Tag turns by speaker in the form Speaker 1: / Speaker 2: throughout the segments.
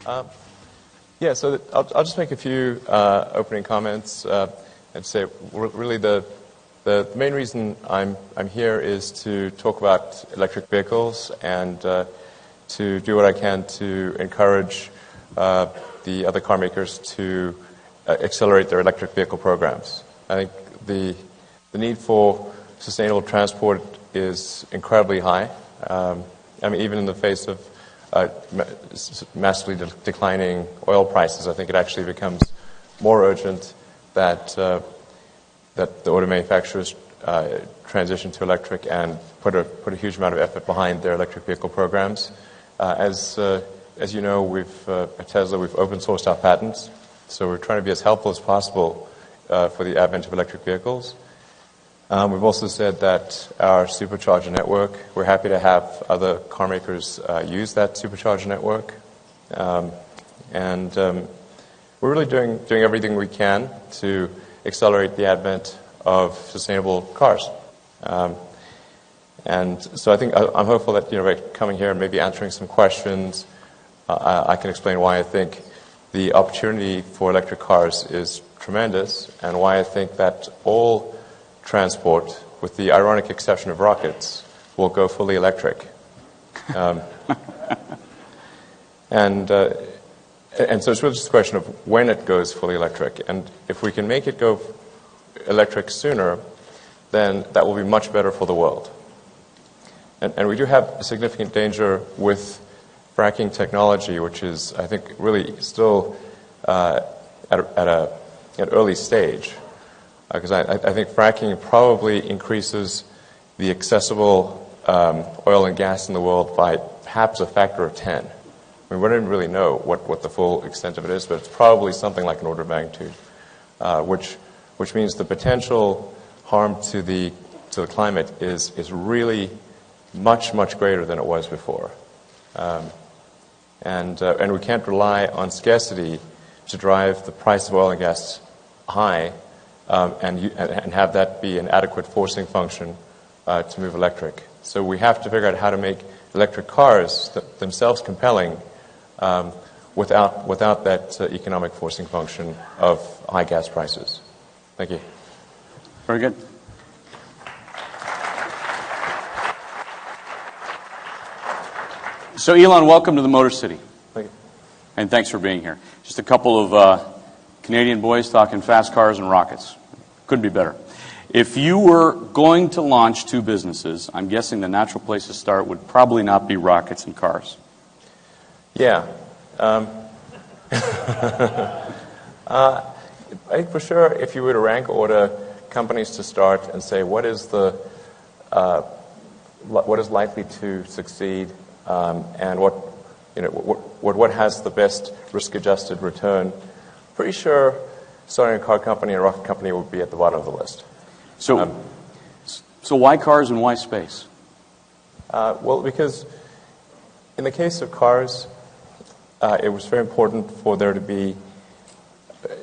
Speaker 1: Yeah, so I'll just make a few opening comments and say really the main reason I'm here is to talk about electric vehicles and to do what I can to encourage the other car makers to accelerate their electric vehicle programs. I think the need for sustainable transport is incredibly high. I mean, even in the face of massively declining oil prices, I think it actually becomes more urgent that that the auto manufacturers transition to electric and put a huge amount of effort behind their electric vehicle programs. As you know, at Tesla we've open sourced our patents, so we're trying to be as helpful as possible for the advent of electric vehicles. We've also said that our supercharger network, we're happy to have other car makers use that supercharger network. And we're really doing everything we can to accelerate the advent of sustainable cars. And so I think I'm hopeful that by coming here and maybe answering some questions, I can explain why I think the opportunity for electric cars is tremendous and why I think that all transport, with the ironic exception of rockets, will go fully electric. And so it's really just a question of when it goes fully electric. And if we can make it go electric sooner, then that will be much better for the world. And we do have a significant danger with fracking technology, which is, I think, really still at an early stage. Because I think fracking probably increases the accessible oil and gas in the world by perhaps a factor of 10. I mean, we don't really know what the full extent of it is, but it's probably something like an order of magnitude, which means the potential harm to the climate is really much greater than it was before, and we can't rely on scarcity to drive the price of oil and gas high. And have that be an adequate forcing function to move electric. So we have to figure out how to make electric cars themselves compelling without that economic forcing function of high gas prices. Thank you.
Speaker 2: Very good. So Elon, welcome to the Motor City.
Speaker 1: Thank you.
Speaker 2: And thanks for being here. Just a couple of Canadian boys talking fast cars and rockets. Couldn't be better. If you were going to launch two businesses, I'm guessing the natural place to start would probably not be rockets and cars.
Speaker 1: Yeah. I think for sure if you were to rank order companies to start and say what is likely to succeed and what has the best risk-adjusted return, pretty sure starting a car company and a rocket company would be at the bottom of the list.
Speaker 2: So why cars and why space?
Speaker 1: Well, because in the case of cars, it was very important for there to be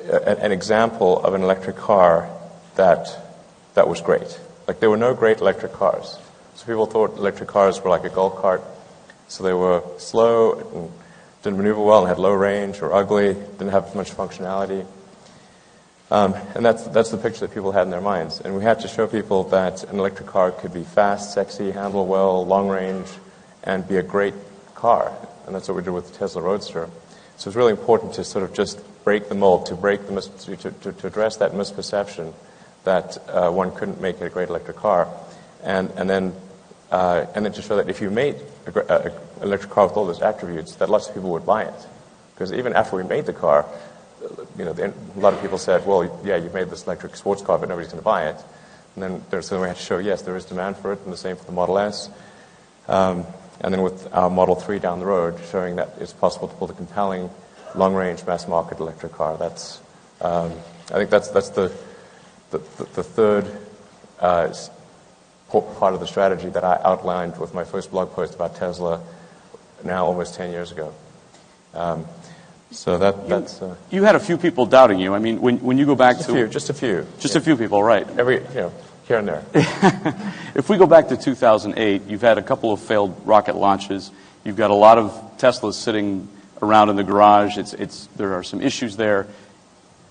Speaker 1: an example of an electric car that was great. Like, there were no great electric cars. So people thought electric cars were like a golf cart. So they were slow and didn't maneuver well and had low range or ugly, didn't have much functionality. And that's the picture that people had in their minds. And we had to show people that an electric car could be fast, sexy, handle well, long range, and be a great car. And that's what we did with the Tesla Roadster. So it's really important to sort of just break the mold, to address that misperception that one couldn't make a great electric car, and then to show that if you made an electric car with all those attributes, that lots of people would buy it. Because even after we made the car, a lot of people said, well, yeah, you made this electric sports car, but nobody's going to buy it. And then so we had to show, yes, there is demand for it, and the same for the Model S. And then with our Model 3 down the road, showing that it's possible to build a compelling, long-range, mass-market electric car. That's, I think that's the third part of the strategy that I outlined with my first blog post about Tesla now almost 10 years ago. So that's...
Speaker 2: You had a few people doubting you. I mean, when you go back to...
Speaker 1: Just a few.
Speaker 2: Just a few people, right.
Speaker 1: Here and there.
Speaker 2: If we go back to 2008, you've had a couple of failed rocket launches. You've got a lot of Teslas sitting around in the garage. There are some issues there.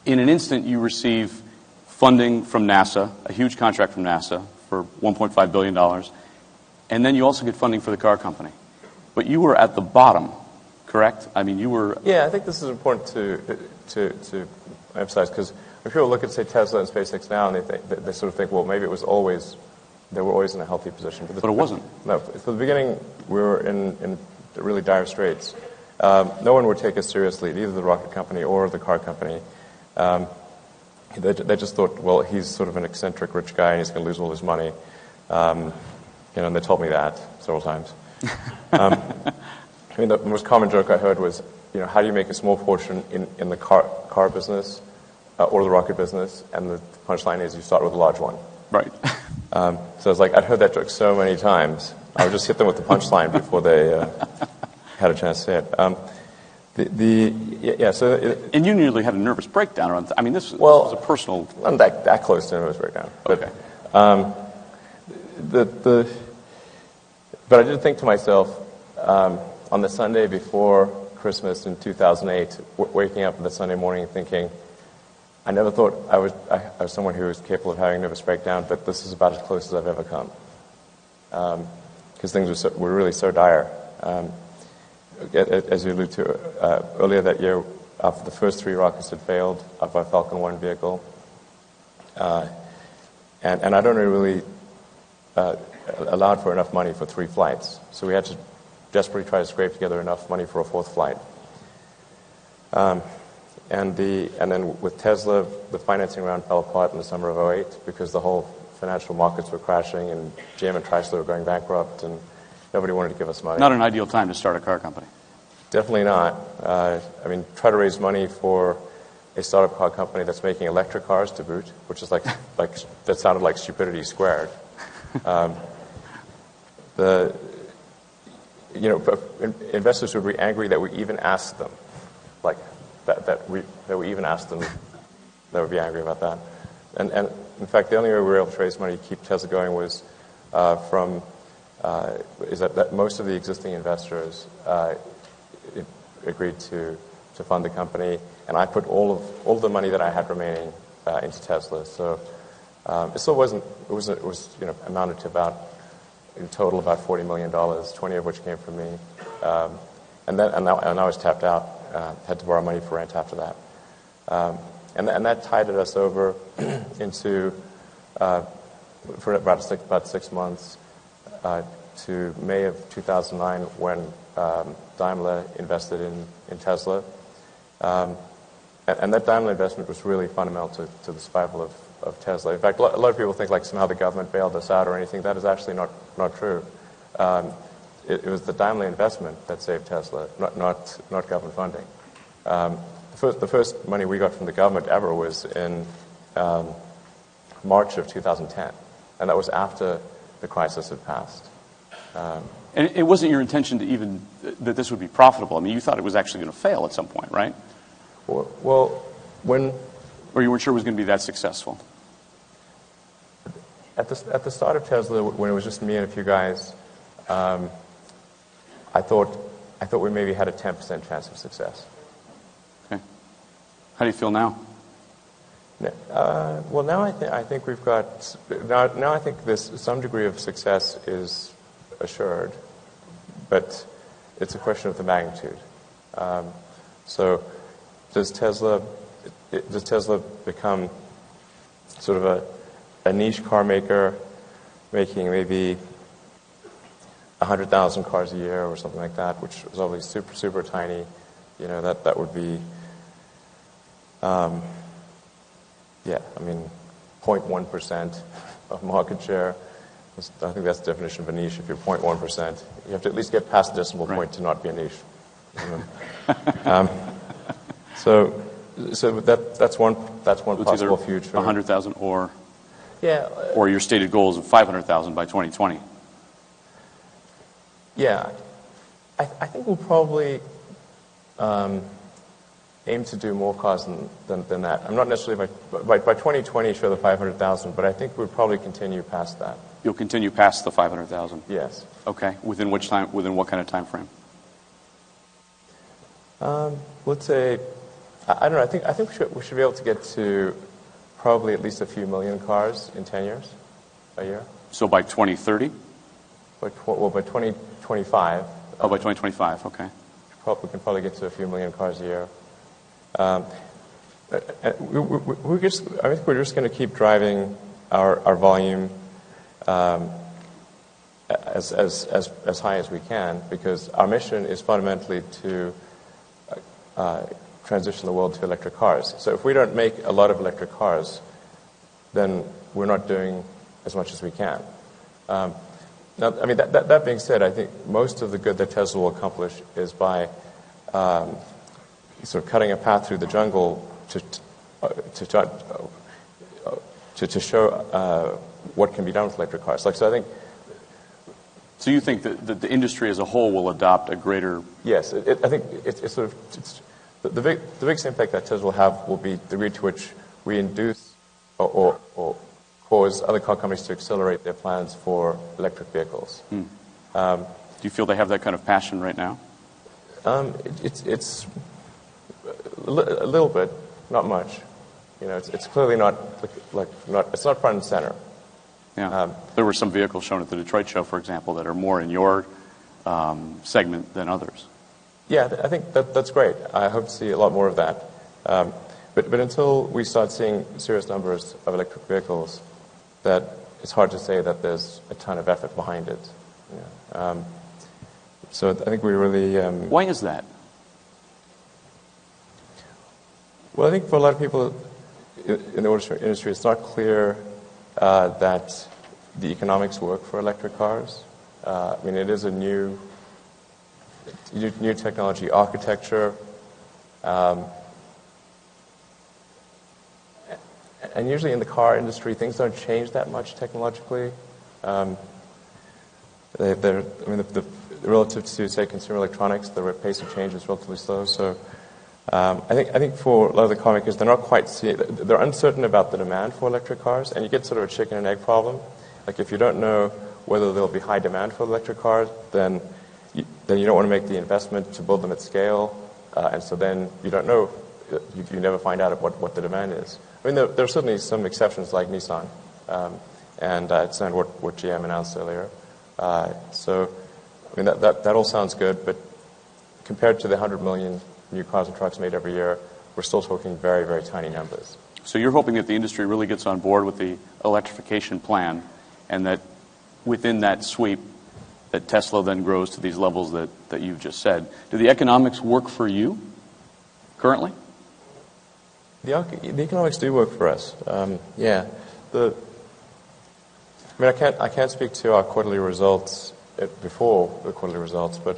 Speaker 2: In an instant, you receive funding from NASA, a huge contract from NASA for $1.5 billion, and then you also get funding for the car company. But you were at the bottom, correct? I mean, you were...
Speaker 1: Yeah, I think this is important to emphasize, because when people look at, say, Tesla and SpaceX now, and they sort of think, well, maybe they were always in a healthy position.
Speaker 2: But it wasn't.
Speaker 1: No, from the beginning, we were in really dire straits. No one would take us seriously, neither the rocket company or the car company. They just thought, well, he's sort of an eccentric rich guy, and he's going to lose all his money. And they told me that several times. I mean, the most common joke I heard was, how do you make a small fortune in the car business or the rocket business? And the punchline is you start with a large one.
Speaker 2: Right.
Speaker 1: So it's like, I'd heard that joke so many times. I would just hit them with the punchline before they had a chance to say it.
Speaker 2: And you nearly had a nervous breakdown around. I mean, this was a personal.
Speaker 1: I'm that close to a nervous breakdown.
Speaker 2: Okay.
Speaker 1: But I did think to myself on the Sunday before Christmas in 2008, waking up the Sunday morning thinking, I never thought I was someone who was capable of having a nervous breakdown, but this is about as close as I've ever come. Because things were really so dire. As you alluded to earlier that year, after the first 3 rockets had failed of our Falcon 1 vehicle, and I'd only really allowed for enough money for 3 flights, so we had to desperately try to scrape together enough money for a 4th flight. And then with Tesla, the financing round fell apart in the summer of 2008 because the whole financial markets were crashing and GM and Chrysler were going bankrupt and nobody wanted to give us money.
Speaker 2: Not an ideal time to start a car company.
Speaker 1: Definitely not. I mean, try to raise money for a startup car company that's making electric cars to boot, which is like that sounded like stupidity squared. Investors would be angry that we even asked them, like that we even asked them. They would be angry about that. And in fact, the only way we were able to raise money to keep Tesla going was that most of the existing investors agreed to fund the company, and I put all of the money that I had remaining into Tesla. So it still wasn't. It was amounted to about, in total, about $40 million, 20 of which came from me, and I was tapped out. Had to borrow money for rent after that, and that tided us over into for about 6 months to May of 2009 when Daimler invested in Tesla, and that Daimler investment was really fundamental to the survival of Tesla. In fact, a lot of people think like somehow the government bailed us out or anything. That is actually not true. It was the Daimler investment that saved Tesla, not government funding. The first money we got from the government ever was in March of 2010, and that was after the crisis had passed.
Speaker 2: And it wasn't your intention to even that this would be profitable. I mean, you thought it was actually going to fail at some point, right?
Speaker 1: Well,
Speaker 2: or you weren't sure it was going to be that successful.
Speaker 1: At the start of Tesla, when it was just me and a few guys, I thought we maybe had a 10% chance of success.
Speaker 2: Okay. How do you feel now?
Speaker 1: Well, now I think we've got now I think some degree of success is assured, but it's a question of the magnitude. So, does Tesla become sort of a niche car maker, making maybe 100,000 cars a year or something like that, which is obviously super tiny? That would be, 0.1% of market share. I think that's the definition of a niche. If you're 0.1%, you have to at least get past the decimal point to not be a niche. So that's one possible future.
Speaker 2: 100,000 or
Speaker 1: yeah,
Speaker 2: or your stated goals of 500,000 by 2020.
Speaker 1: Yeah, I think we'll probably aim to do more cars than that. I'm not necessarily by 2020 sure the 500,000, but I think we'll probably continue past that.
Speaker 2: You'll continue past the 500,000.
Speaker 1: Yes.
Speaker 2: Okay. Within which time? Within what kind of time frame?
Speaker 1: Let's say, I don't know. I think we should be able to get to probably at least a few million cars in 10 years, a year.
Speaker 2: So by 2030?
Speaker 1: By 2025.
Speaker 2: Oh, by 2025, okay.
Speaker 1: We can probably get to a few million cars a year. I think we're just going to keep driving our volume as high as we can, because our mission is fundamentally to transition the world to electric cars. So if we don't make a lot of electric cars, then we're not doing as much as we can. Now, I mean, that being said, I think most of the good that Tesla will accomplish is by sort of cutting a path through the jungle to show what can be done with electric cars.
Speaker 2: So you think that the industry as a whole will adopt a greater...
Speaker 1: Yes, I think it's sort of the biggest impact that Tesla will have will be the degree to which we induce or cause other car companies to accelerate their plans for electric vehicles.
Speaker 2: Do you feel they have that kind of passion right now?
Speaker 1: It's a little bit, not much. You know, it's clearly not it's not front and center.
Speaker 2: Yeah. There were some vehicles shown at the Detroit show, for example, that are more in your segment than others.
Speaker 1: Yeah, I think that's great. I hope to see a lot more of that. But until we start seeing serious numbers of electric vehicles, that it's hard to say that there's a ton of effort behind it. Yeah. So I think we really...
Speaker 2: Why is that?
Speaker 1: Well, I think for a lot of people in the auto industry, it's not clear that the economics work for electric cars. I mean, it is a new technology architecture. And usually in the car industry, things don't change that much technologically. Relative to, say, consumer electronics, the pace of change is relatively slow. So I think for a lot of the car makers, they're uncertain about the demand for electric cars, and you get sort of a chicken and egg problem. Like if you don't know whether there'll be high demand for electric cars, then you don't want to make the investment to build them at scale, and so then you don't know. You never find out what the demand is. I mean, there are certainly some exceptions like Nissan, and it's not what GM announced earlier. So, I mean, that all sounds good, but compared to the 100 million new cars and trucks made every year, we're still talking very, very tiny numbers.
Speaker 2: So you're hoping that the industry really gets on board with the electrification plan, and that within that sweep, that Tesla then grows to these levels that you've just said. Do the economics work for you currently?
Speaker 1: The economics do work for us. Yeah. I mean, I can't speak to our quarterly results before the quarterly results, but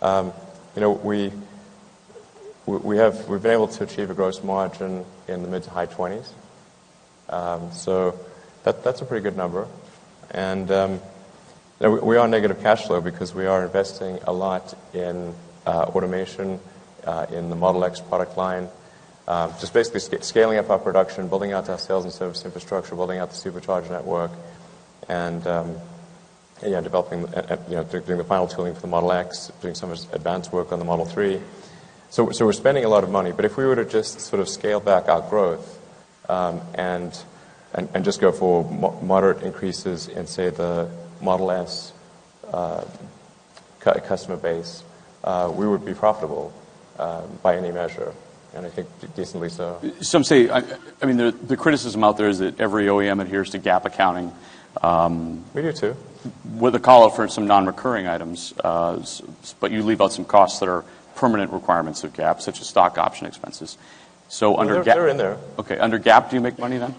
Speaker 1: you know, we've been able to achieve a gross margin in the mid to high 20s. So that's a pretty good number, and you know, we are negative cash flow because we are investing a lot in automation in the Model X product line. Just basically scaling up our production, building out our sales and service infrastructure, building out the supercharger network, and developing, doing the final tooling for the Model X, doing some advanced work on the Model 3. So we're spending a lot of money. But if we were to just sort of scale back our growth and just go for moderate increases in, say, the Model S customer base, we would be profitable by any measure. And I think decently so.
Speaker 2: Some say, I mean, the criticism out there is that every OEM adheres to GAAP accounting.
Speaker 1: We do too.
Speaker 2: With a call out for some non-recurring items, but you leave out some costs that are permanent requirements of GAAP, such as stock option expenses. So under GAAP,
Speaker 1: they're in there. Okay,
Speaker 2: under GAAP, do you make money then?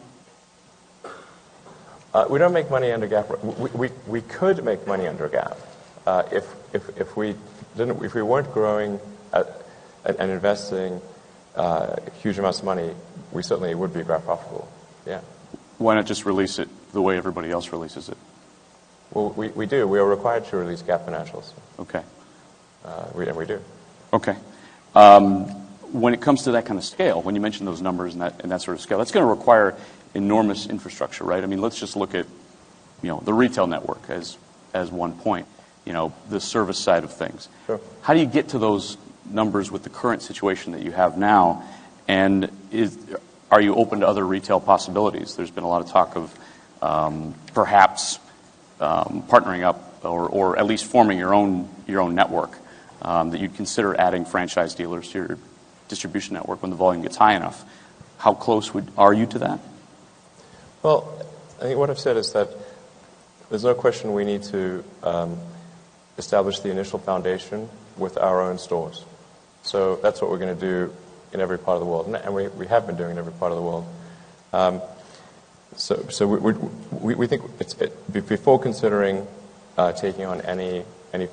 Speaker 1: We don't make money under GAAP. We could make money under GAAP if we weren't growing and investing huge amounts of money. We certainly would be GAAP profitable. Yeah.
Speaker 2: Why not just release it the way everybody else releases it?
Speaker 1: Well, we do. We are required to release GAAP financials.
Speaker 2: Okay.
Speaker 1: We do.
Speaker 2: Okay. When it comes to that kind of scale, when you mention those numbers and that sort of scale, that's going to require enormous infrastructure, right? I mean, let's just look at, the retail network as one point, the service side of things.
Speaker 1: Sure.
Speaker 2: How do you get to those numbers with the current situation that you have now? And are you open to other retail possibilities? There's been a lot of talk of perhaps partnering up or at least forming your own network, that you'd consider adding franchise dealers to your distribution network when the volume gets high enough. How close are you to that?
Speaker 1: Well, I think what I've said is that there's no question we need to establish the initial foundation with our own stores. So that's what we're going to do in every part of the world, and we have been doing in every part of the world. So we think before considering taking on any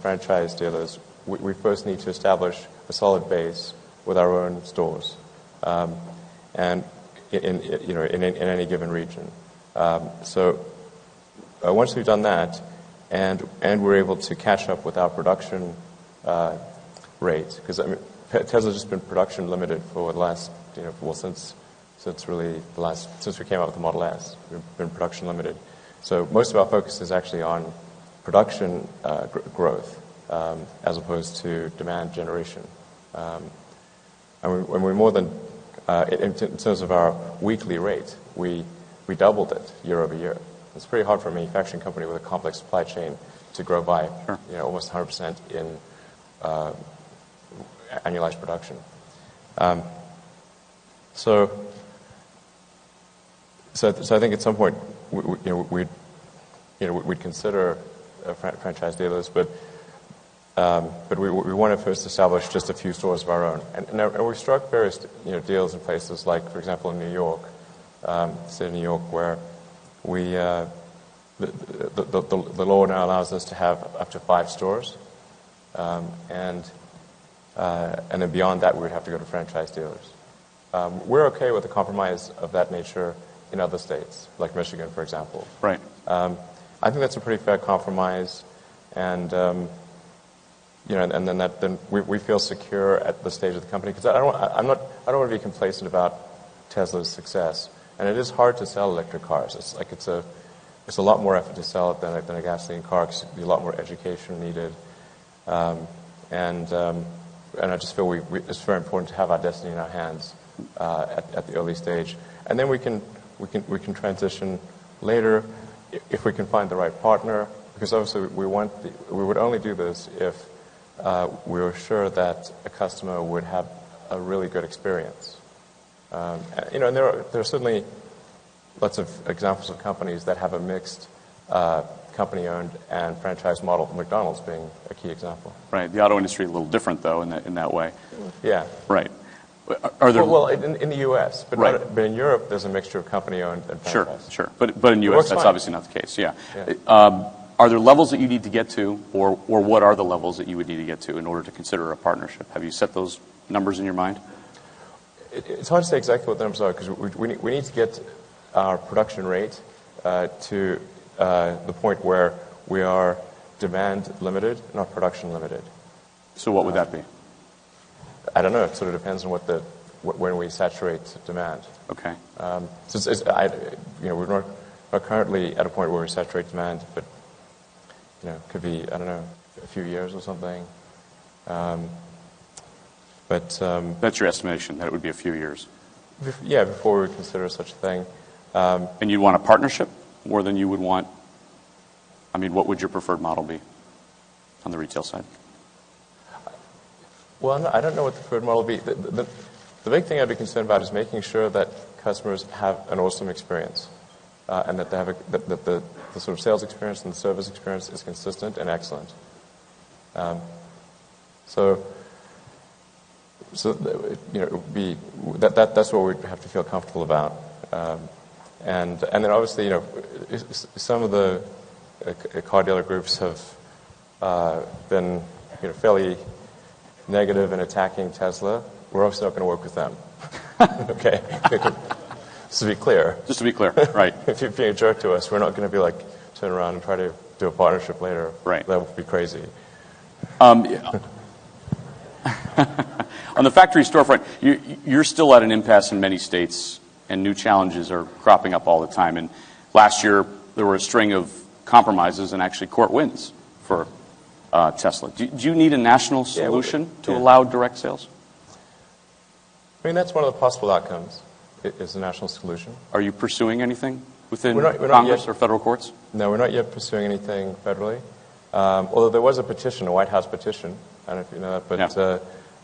Speaker 1: franchise dealers, we first need to establish a solid base with our own stores, and in any given region. So once we've done that, and we're able to catch up with our production rate, because Tesla's just been production limited for the last since we came out with the Model S, we've been production limited. So most of our focus is actually on production growth as opposed to demand generation. And we're more than in terms of our weekly rate, we doubled it year over year. It's pretty hard for a manufacturing company with a complex supply chain to grow by almost 100% in annualized production. So I think at some point we'd consider franchise dealers, but we want to first establish just a few stores of our own, and we've struck various deals in places like, for example, in New York, state of New York, where we the law now allows us to have up to 5 stores, and then beyond that we would have to go to franchise dealers. We're okay with a compromise of that nature in other states, like Michigan, for example.
Speaker 2: Right.
Speaker 1: I think that's a pretty fair compromise, and and then we feel secure at the stage of the company, because I don't want to be complacent about Tesla's success, and it is hard to sell electric cars. It's a lot more effort to sell it than a gasoline car, because there's a lot more education needed, and I just feel it's very important to have our destiny in our hands at the early stage, and then we can transition later if we can find the right partner, because obviously we would only do this if we were sure that a customer would have a really good experience. And there are certainly lots of examples of companies that have a mixed company-owned and franchise model, McDonald's being a key example.
Speaker 2: Right. The auto industry is a little different, though, in that way.
Speaker 1: Yeah.
Speaker 2: Right. Are there...
Speaker 1: Well, in the U.S., but,
Speaker 2: right.
Speaker 1: But in Europe, there's a mixture of company-owned and franchise.
Speaker 2: Sure. But in the U.S., that's
Speaker 1: fine.
Speaker 2: obviously not the case. Yeah. Are there levels that you need to get to, or what are the levels that you would need to get to in order to consider a partnership? Have you set those numbers in your mind?
Speaker 1: It's hard to say exactly what the numbers are, because we need to get our production rate to the point where we are demand limited, not production limited. So
Speaker 2: what would that be?
Speaker 1: I don't know. It sort of depends on when we saturate demand.
Speaker 2: Okay.
Speaker 1: We're not currently at a point where we saturate demand, but it could be, I don't know, a few years or something. But
Speaker 2: that's your estimation, that it would be a few years.
Speaker 1: Yeah, before we would consider such a thing.
Speaker 2: And you'd want a partnership more than you would want? I mean, what would your preferred model be on the retail side? Well,
Speaker 1: I don't know what the preferred model would be. The big thing I'd be concerned about is making sure that customers have an awesome experience, and that they have that the sort of sales experience and the service experience is consistent and excellent. So it would be that's what we'd have to feel comfortable about, and then obviously some of the car dealer groups have been fairly negative in attacking Tesla. We're obviously not going to work with them. Okay, just to be clear.
Speaker 2: Just to be clear, right?
Speaker 1: If you're being a jerk to us, we're not going to be turn around and try to do a partnership later.
Speaker 2: Right.
Speaker 1: That would be crazy.
Speaker 2: On the factory storefront, you're still at an impasse in many states, and new challenges are cropping up all the time. And last year, there were a string of compromises and actually court wins for Tesla. Do you need a national solution to
Speaker 1: yeah.
Speaker 2: allow direct sales?
Speaker 1: I mean, that's one of the possible outcomes, is a national solution.
Speaker 2: Are you pursuing anything within
Speaker 1: We're not
Speaker 2: Congress
Speaker 1: yet.
Speaker 2: or federal courts?
Speaker 1: No, we're not yet pursuing anything federally. Although there was a petition, a White House petition, I don't know if you know that, but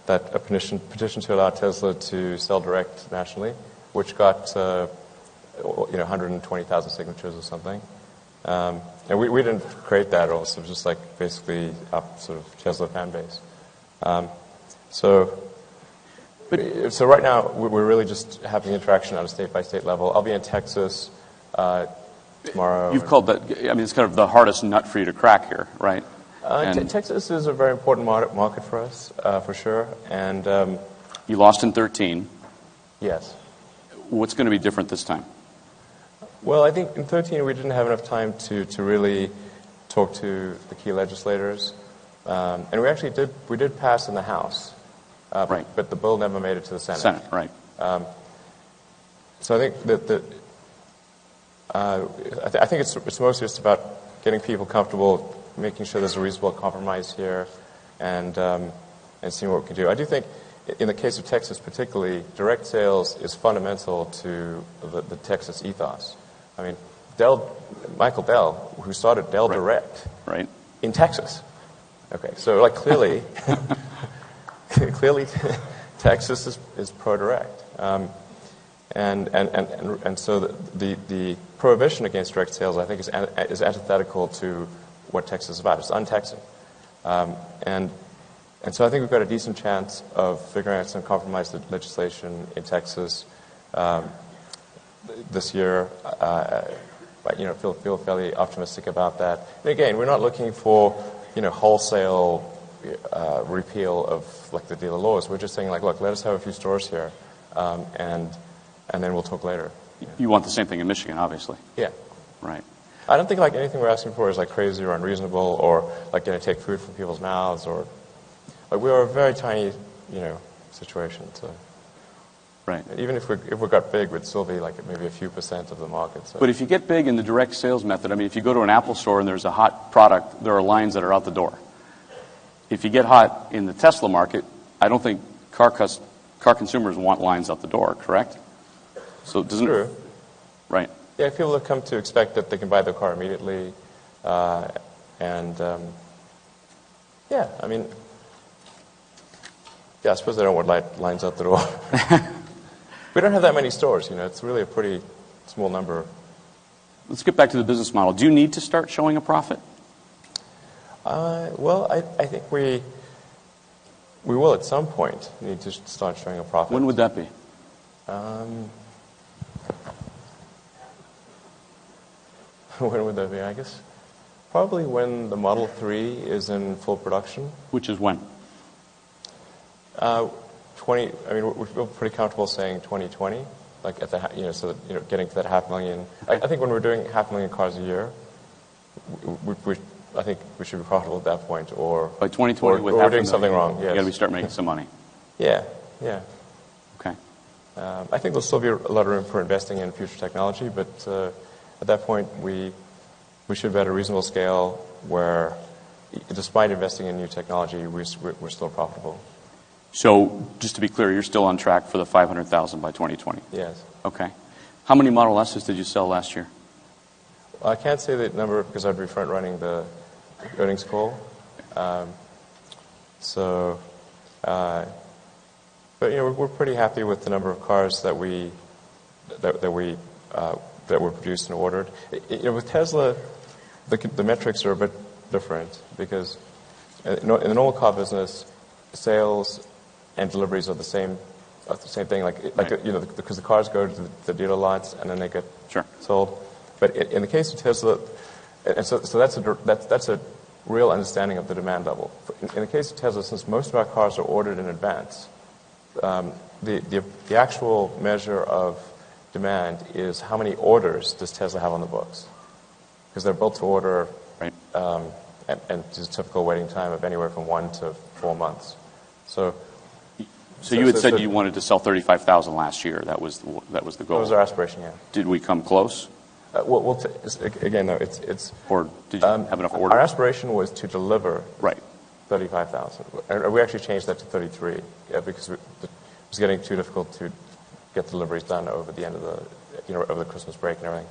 Speaker 1: that a petition to allow Tesla to sell direct nationally, which got 120,000 signatures or something. And we didn't create that at all. So it was just like basically our sort of Tesla fan base. So right now we're really just having interaction on a state-by-state level. I'll be in Texas tomorrow.
Speaker 2: You've called that, I mean, it's kind of the hardest nut for you to crack here, right?
Speaker 1: Texas is a very important market for us, for sure. And
Speaker 2: you lost in 13.
Speaker 1: Yes.
Speaker 2: What's going to be different this time?
Speaker 1: Well, I think in 13 we didn't have enough time to really talk to the key legislators. And we actually did pass in the House.
Speaker 2: Right.
Speaker 1: But the bill never made it to the Senate.
Speaker 2: Senate, right.
Speaker 1: So I think that I think it's mostly just about getting people comfortable, making sure there's a reasonable compromise here, and seeing what we can do. I do think, in the case of Texas particularly, direct sales is fundamental to the Texas ethos. I mean, Michael Dell, who started Dell Direct,
Speaker 2: right,
Speaker 1: in Texas. Okay, so like clearly, Texas is pro-direct, and so the prohibition against direct sales, I think, is antithetical to what Texas is about. It's untexing, and so I think we've got a decent chance of figuring out some compromise legislation in Texas this year. Feel fairly optimistic about that. And again, we're not looking for wholesale repeal of like the dealer laws. We're just saying like, look, let us have a few stores here, and then we'll talk later.
Speaker 2: You want the same thing in Michigan, obviously.
Speaker 1: Yeah.
Speaker 2: Right.
Speaker 1: I don't think like anything we're asking for is like crazy or unreasonable or like going to take food from people's mouths or like we are a very tiny situation. So.
Speaker 2: Right.
Speaker 1: Even if we got big, we'd still be like maybe a few % of the market. So.
Speaker 2: But if you get big in the direct sales method, I mean, if you go to an Apple store and there's a hot product, there are lines that are out the door. If you get hot in the Tesla market, I don't think car consumers want lines out the door, correct? So it doesn't.
Speaker 1: True.
Speaker 2: Right.
Speaker 1: Yeah, people have come to expect that they can buy their car immediately, yeah, I mean, yeah, I suppose they don't want lines out the door. We don't have that many stores, it's really a pretty small number.
Speaker 2: Let's get back to the business model. Do you need to start showing a profit?
Speaker 1: Well, I think we will at some point need to start showing a profit.
Speaker 2: When would that be?
Speaker 1: When would that be? I guess probably when the Model 3 is in full production.
Speaker 2: Which is when?
Speaker 1: I mean, we feel pretty comfortable saying 2020, like at the so that, getting to that 500,000. I think when we're doing 500,000 cars a year, I think we should be profitable at that point, or
Speaker 2: by 2020,
Speaker 1: we're doing something wrong. Yes.
Speaker 2: You got to start making some money.
Speaker 1: Yeah.
Speaker 2: Okay.
Speaker 1: I think there'll still be a lot of room for investing in future technology, but at that point, we should be at a reasonable scale where, despite investing in new technology, we're still profitable.
Speaker 2: So, just to be clear, you're still on track for the 500,000 by 2020?
Speaker 1: Yes.
Speaker 2: Okay. How many Model S's did you sell last year?
Speaker 1: I can't say the number because I'd be front-running the earnings call. But we're pretty happy with the number of cars that were produced and ordered. With Tesla, the metrics are a bit different because in the normal car business, sales and deliveries are the same thing. Because the cars go to the dealer lots and then they get sold. But in the case of Tesla, and so that's a real understanding of the demand level. In the case of Tesla, since most of our cars are ordered in advance, the actual measure of demand is how many orders does Tesla have on the books, because they're built to order,
Speaker 2: right.
Speaker 1: And there's a typical waiting time of anywhere from 1 to 4 months. So
Speaker 2: you had said you wanted to sell 35,000 last year. That was the goal.
Speaker 1: That was our aspiration, yeah.
Speaker 2: Did we come close?
Speaker 1: Again, though, it's.
Speaker 2: Or did you have enough orders?
Speaker 1: Our aspiration was to deliver
Speaker 2: Right.
Speaker 1: 35,000, and we actually changed that to 33 because it was getting too difficult to get deliveries done over the end of over the Christmas break and everything.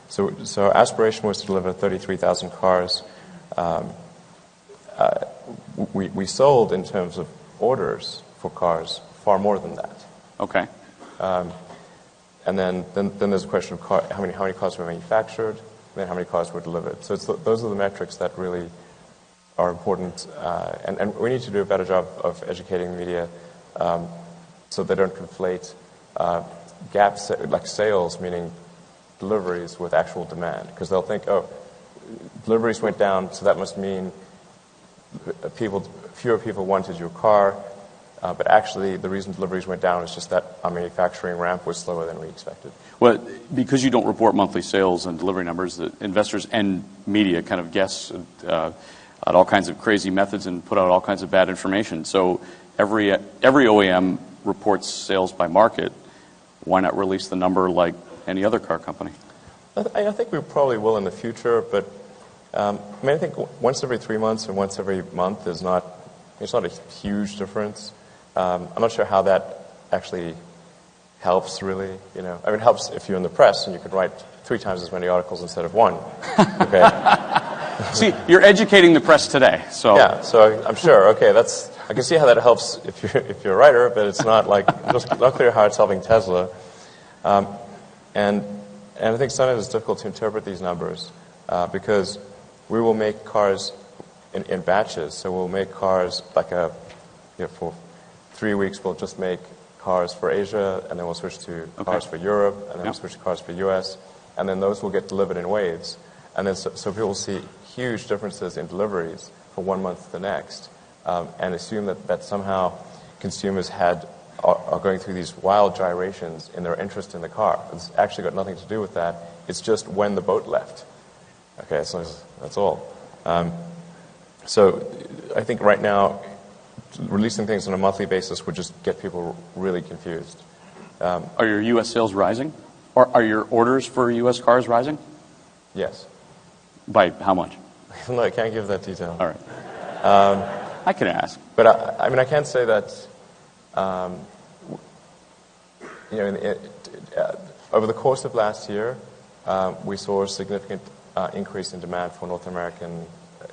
Speaker 1: So our aspiration was to deliver 33,000 cars. We sold, in terms of orders for cars, far more than that.
Speaker 2: Okay.
Speaker 1: And then there's a question of how many cars were manufactured, and then how many cars were delivered. So those are the metrics that really are important, and we need to do a better job of educating the media so they don't conflate gaps like sales, meaning deliveries, with actual demand, because they'll think, oh, deliveries went down, so that must mean fewer people wanted your car. But actually, the reason deliveries went down is just that our manufacturing ramp was slower than we expected.
Speaker 2: Well, because you don't report monthly sales and delivery numbers, the investors and media kind of guess at all kinds of crazy methods and put out all kinds of bad information. So every OEM reports sales by market. Why not release the number like any other car company?
Speaker 1: I think we probably will in the future, but I think once every 3 months and once every month it's not a huge difference. I'm not sure how that actually helps, really. It helps if you're in the press and you could write 3 times as many articles instead of 1. Okay.
Speaker 2: See, you're educating the press today, so
Speaker 1: yeah. So I'm sure. Okay, I can see how that helps if you're a writer, but it's not not clear how it's helping Tesla. And I think sometimes it's difficult to interpret these numbers because we will make cars in batches. So we'll make cars for 3 weeks we'll just make cars for Asia, and then we'll switch to cars for Europe, and then we'll switch to cars for US, and then those will get delivered in waves. And then so people see huge differences in deliveries from 1 month to the next, and assume that somehow consumers are going through these wild gyrations in their interest in the car. It's actually got nothing to do with that. It's just when the boat left. Okay, so that's all. So I think right now, releasing things on a monthly basis would just get people really confused.
Speaker 2: Are your U.S. sales rising? Or are your orders for U.S. cars rising?
Speaker 1: Yes.
Speaker 2: By how much?
Speaker 1: No, I can't give that detail.
Speaker 2: All right. I can ask.
Speaker 1: But I can say that over the course of last year, we saw a significant increase in demand for North American,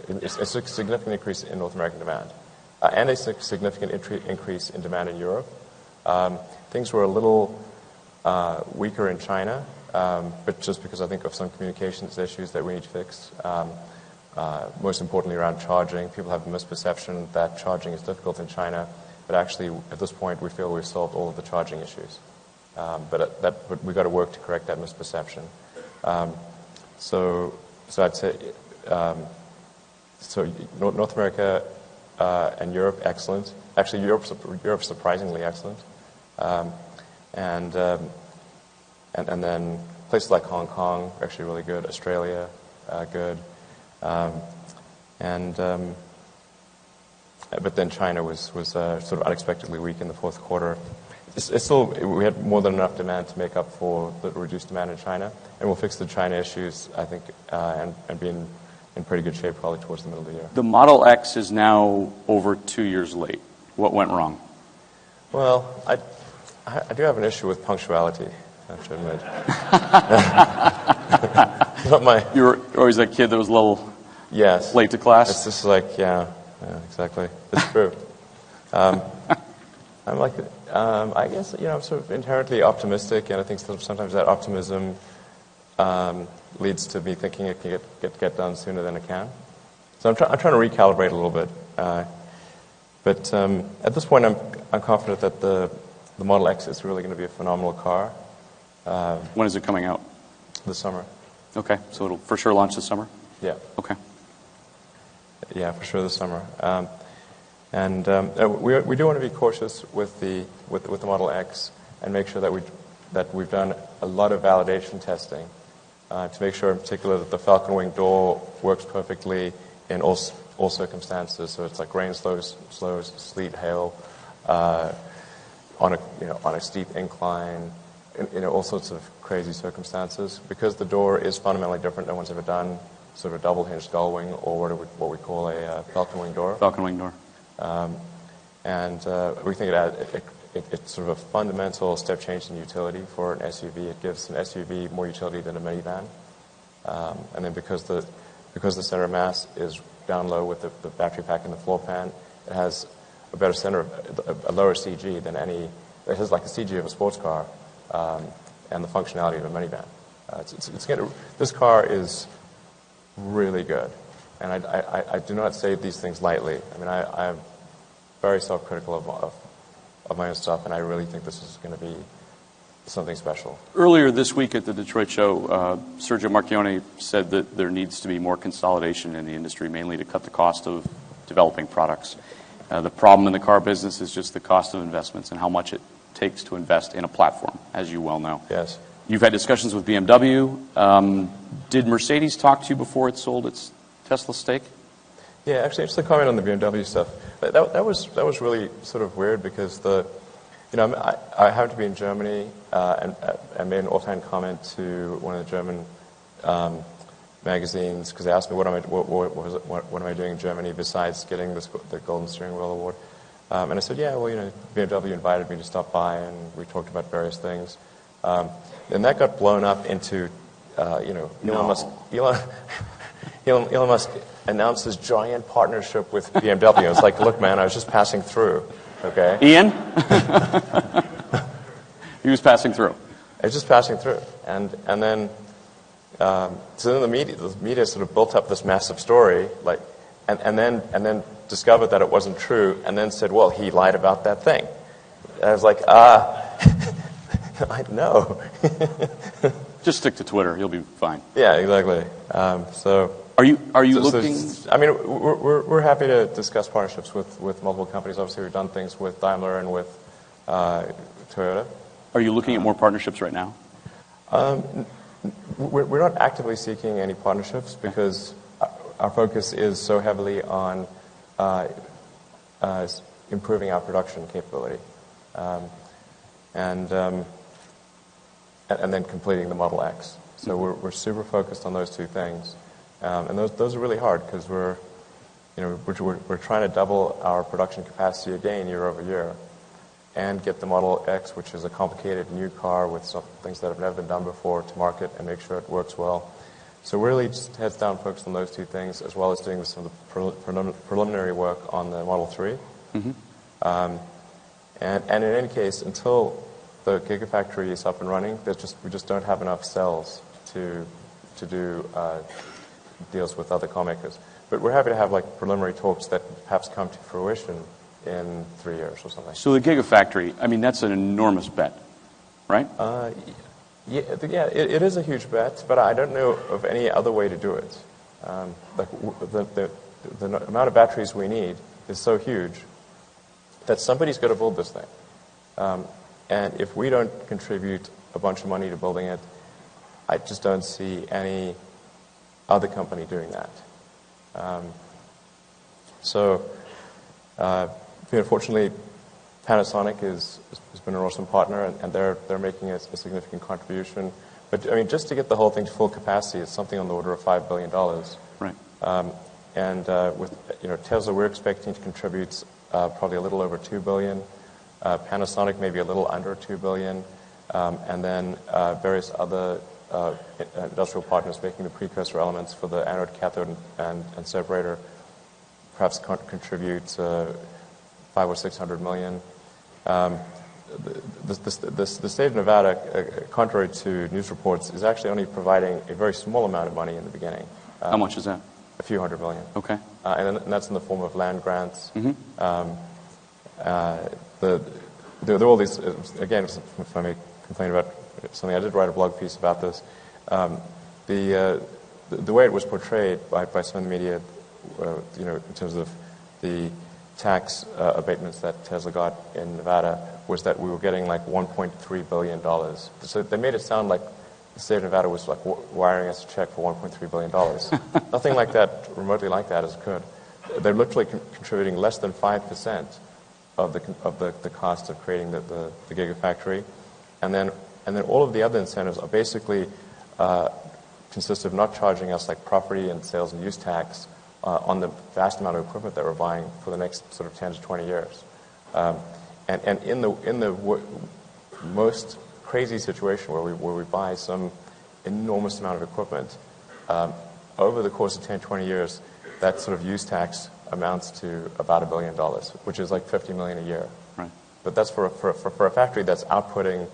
Speaker 1: a significant increase in North American demand, and a significant increase in demand in Europe. Things were a little weaker in China, but just because I think of some communications issues that we need to fix. Most importantly around charging. People have a misperception that charging is difficult in China, but actually at this point we feel we've solved all of the charging issues. But we've got to work to correct that misperception. So I'd say North America and Europe, excellent. Actually, Europe's surprisingly excellent. And then places like Hong Kong are actually really good. Australia, good. But then China was sort of unexpectedly weak in the fourth quarter. We had more than enough demand to make up for the reduced demand in China, and we'll fix the China issues, I think, and be in pretty good shape probably towards the middle of the year.
Speaker 2: The Model X is now over 2 years late. What went wrong?
Speaker 1: Well, I do have an issue with punctuality, I have to admit. Not my.
Speaker 2: You were always that kid that was a little late to class?
Speaker 1: It's just like, yeah, exactly. It's true. I'm like, I guess, I'm sort of inherently optimistic, and I think sometimes that optimism leads to me thinking it can get done sooner than it can. So I'm trying to recalibrate a little bit. But at this point, I'm confident that the Model X is really going to be a phenomenal car.
Speaker 2: When is it coming out?
Speaker 1: This summer.
Speaker 2: Okay, so it'll for sure launch this summer?
Speaker 1: Yeah.
Speaker 2: Okay.
Speaker 1: Yeah, for sure this summer. And we do want to be cautious with the Model X and make sure that we've done a lot of validation testing to make sure, in particular, that the Falcon Wing door works perfectly in all circumstances. So it's like rain, slows, sleet, hail, on a steep incline. all sorts of crazy circumstances. Because the door is fundamentally different, no one's ever done sort of a double-hinged gull wing, or what we call a falcon wing door.
Speaker 2: Falcon wing door.
Speaker 1: And we think it's sort of a fundamental step change in utility for an SUV. It gives an SUV more utility than a minivan. And then because the center of mass is down low with the battery pack in the floor pan, it has a better a lower CG than any. It has like the CG of a sports car and the functionality of a minivan. This car is really good, and I do not say these things lightly. I mean, I'm very self-critical of my own stuff, and I really think this is going to be something special.
Speaker 2: Earlier this week at the Detroit show, Sergio Marchionne said that there needs to be more consolidation in the industry, mainly to cut the cost of developing products. The problem in the car business is just the cost of investments and how much it takes to invest in a platform, as you well know.
Speaker 1: Yes.
Speaker 2: You've had discussions with BMW. Did Mercedes talk to you before it sold its Tesla stake?
Speaker 1: Yeah, actually, just a comment on the BMW stuff. That was really sort of weird because I happened to be in Germany and made an offhand comment to one of the German magazines because they asked me what am I doing in Germany besides getting the Golden Steering Wheel Award. And I said, yeah, well, BMW invited me to stop by and we talked about various things. And that got blown up into, Elon Musk announced his giant partnership with BMW. It's like, look, man, I was just passing through, okay?
Speaker 2: Ian? He was passing through.
Speaker 1: I was just passing through. And then, so then the media sort of built up this massive story, and then discovered that it wasn't true, and then said, well, he lied about that thing. And I was like, I know.
Speaker 2: Just stick to Twitter; you'll be fine.
Speaker 1: Yeah, exactly.
Speaker 2: Are you looking?
Speaker 1: I mean, we're happy to discuss partnerships with multiple companies. Obviously, we've done things with Daimler and with Toyota.
Speaker 2: Are you looking at more partnerships right now?
Speaker 1: We're not actively seeking any partnerships because our focus is so heavily on improving our production capability. And then completing the Model X. So we're super focused on those two things, and those are really hard because we're trying to double our production capacity again year over year, and get the Model X, which is a complicated new car with some things that have never been done before, to market and make sure it works well. So we're really just heads down focused on those two things, as well as doing some of the preliminary work on the Model 3. Mm-hmm. And in any case, until the Gigafactory is up and running, we just don't have enough cells to do deals with other car makers. But we're happy to have preliminary talks that perhaps come to fruition in 3 years or something.
Speaker 2: So the Gigafactory, I mean, that's an enormous bet, right?
Speaker 1: Yeah, it is a huge bet, but I don't know of any other way to do it. The amount of batteries we need is so huge that somebody's got to build this thing. And if we don't contribute a bunch of money to building it, I just don't see any other company doing that. Fortunately, Panasonic has been an awesome partner, and they're making a significant contribution. But I mean, just to get the whole thing to full capacity, it's something on the order of $5 billion.
Speaker 2: Right.
Speaker 1: With Tesla, we're expecting to contribute probably a little over $2 billion. Panasonic maybe a little under $2 billion, and then various other industrial partners making the precursor elements for the anode, cathode, and separator perhaps contribute 500 or 600 million. The state of Nevada, contrary to news reports, is actually only providing a very small amount of money in the beginning.
Speaker 2: How much is that?
Speaker 1: A few $100 million.
Speaker 2: Okay.
Speaker 1: And that's in the form of land grants.
Speaker 2: Mm-hmm.
Speaker 1: There are all these, again, if I may complain about something, I did write a blog piece about this. The way it was portrayed by some of the media, in terms of the tax abatements that Tesla got in Nevada, was that we were getting $1.3 billion. So they made it sound like the state of Nevada was wiring us a check for $1.3 billion. Nothing like that, remotely like that, is good. They're literally contributing less than 5% of the cost of creating the Gigafactory, and then And then all of the other incentives are basically consist of not charging us like property and sales and use tax on the vast amount of equipment that we're buying for the next sort of 10 to 20 years. And in the most crazy situation where we buy some enormous amount of equipment, over the course of 10, 20 years, that sort of use tax amounts to about $1 billion, which is like $50 million a year.
Speaker 2: Right.
Speaker 1: But that's for a factory that's outputting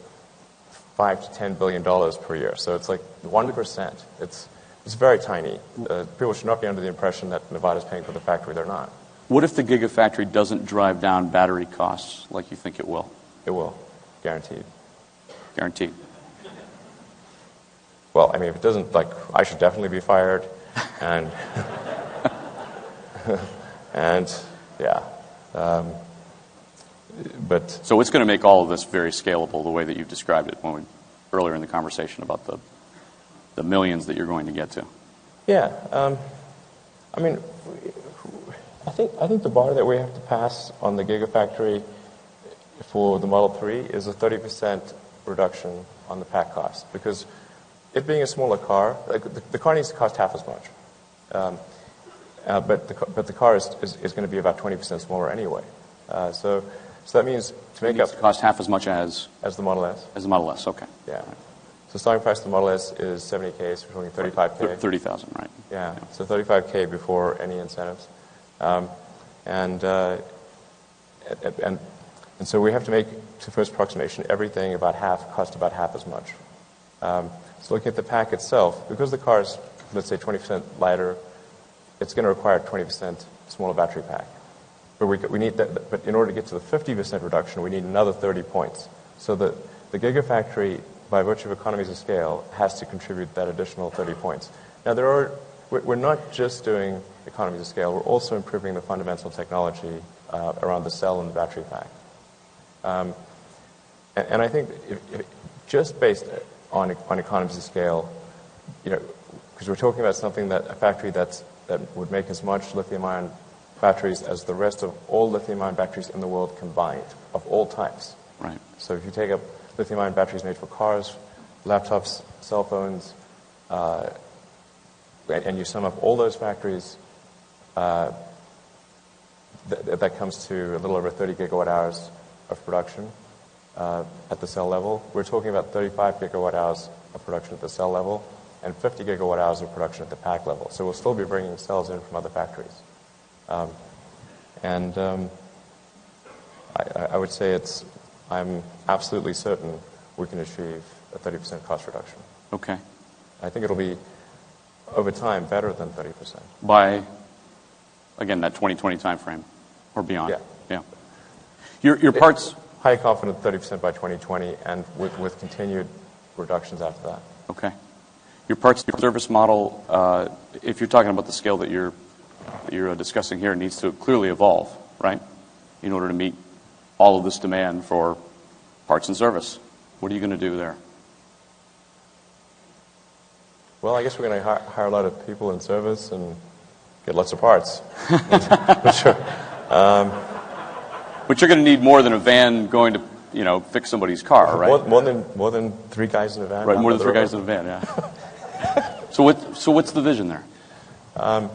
Speaker 1: $5 to $10 billion per year. So it's like 1%. It's very tiny. People should not be under the impression that Nevada's paying for the factory. They're not.
Speaker 2: What if the Gigafactory doesn't drive down battery costs like you think it will?
Speaker 1: It will, guaranteed.
Speaker 2: Guaranteed.
Speaker 1: Well, I mean, if it doesn't, like, I should definitely be fired, and and yeah. But
Speaker 2: so it's going to make all of this very scalable, the way that you've described it earlier in the conversation about the millions that you're going to get to.
Speaker 1: Yeah, I mean, I think the bar that we have to pass on the Gigafactory for the Model 3 is a 30% reduction on the pack cost, because it being a smaller car, like the car needs to cost half as much, but the car is going to be about 20% smaller anyway. So that means to make up
Speaker 2: to cost half as much as
Speaker 1: the Model S.
Speaker 2: As the Model S, okay.
Speaker 1: Yeah. So starting price of the Model S is $70K, so we're talking $35K.
Speaker 2: 30,000, right?
Speaker 1: Yeah. So $35K before any incentives, and so we have to make, to first approximation, everything cost about half as much. So looking at the pack itself, because the car is, let's say, 20% lighter, it's going to require a 20% smaller battery pack. But we need that. But in order to get to the 50% reduction, we need another 30 points. So the Gigafactory, by virtue of economies of scale, has to contribute that additional 30 points. Now, we're not just doing economies of scale. We're also improving the fundamental technology around the cell and the battery pack. And I think if just based on economies of scale, because we're talking about a factory that would make as much lithium-ion batteries as the rest of all lithium-ion batteries in the world combined, of all types.
Speaker 2: Right.
Speaker 1: So if you take up lithium-ion batteries made for cars, laptops, cell phones, and you sum up all those factories, that comes to a little over 30 gigawatt hours of production at the cell level. We're talking about 35 gigawatt hours of production at the cell level and 50 gigawatt hours of production at the pack level. So we'll still be bringing cells in from other factories. I would say I'm absolutely certain we can achieve a 30% cost reduction.
Speaker 2: Okay.
Speaker 1: I think it'll be, over time, better than 30%.
Speaker 2: By, again, that 2020 timeframe or beyond?
Speaker 1: Yeah.
Speaker 2: Your parts...
Speaker 1: Highly confident 30% by 2020 and with continued reductions after that.
Speaker 2: Okay. Your parts service model, if you're talking about the scale that you're discussing here, needs to clearly evolve, right, in order to meet all of this demand for parts and service. What are you going to do there?
Speaker 1: Well, I guess we're going to hire a lot of people in service and get lots of parts. For sure.
Speaker 2: But you're going to need more than a van going to, fix somebody's car, right?
Speaker 1: More than 3 guys in a van.
Speaker 2: Right, more than 3 guys in a van, yeah. So what's the vision there?
Speaker 1: Well,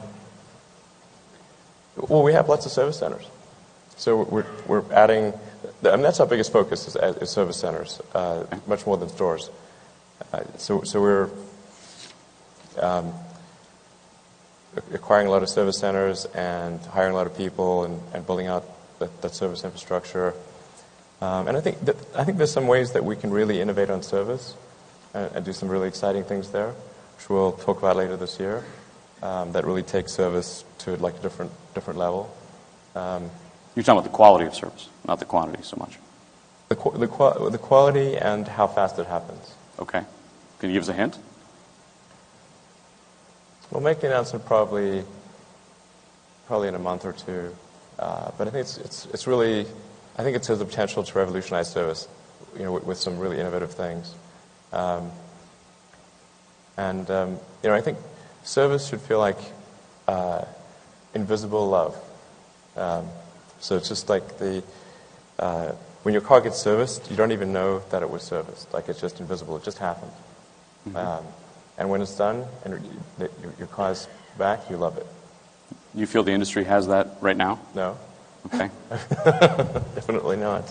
Speaker 1: we have lots of service centers. So we're adding, that's our biggest focus is service centers, much more than stores. So we're acquiring a lot of service centers and hiring a lot of people and building out that service infrastructure. And I think there's some ways that we can really innovate on service and do some really exciting things there, which we'll talk about later this year, that really take service to like a different level.
Speaker 2: You're talking about the quality of service, not the quantity so much.
Speaker 1: The quality and how fast it happens.
Speaker 2: Okay. Can you give us a hint?
Speaker 1: We'll make the announcement probably in a month or two. But I think it's really, I think it has the potential to revolutionize service, with some really innovative things. I think service should feel like invisible love. So it's just like when your car gets serviced, you don't even know that it was serviced. Like, it's just invisible. It just happened. And when it's done and your car's back, you love it.
Speaker 2: You feel the industry has that right now?
Speaker 1: No.
Speaker 2: Okay.
Speaker 1: Definitely not.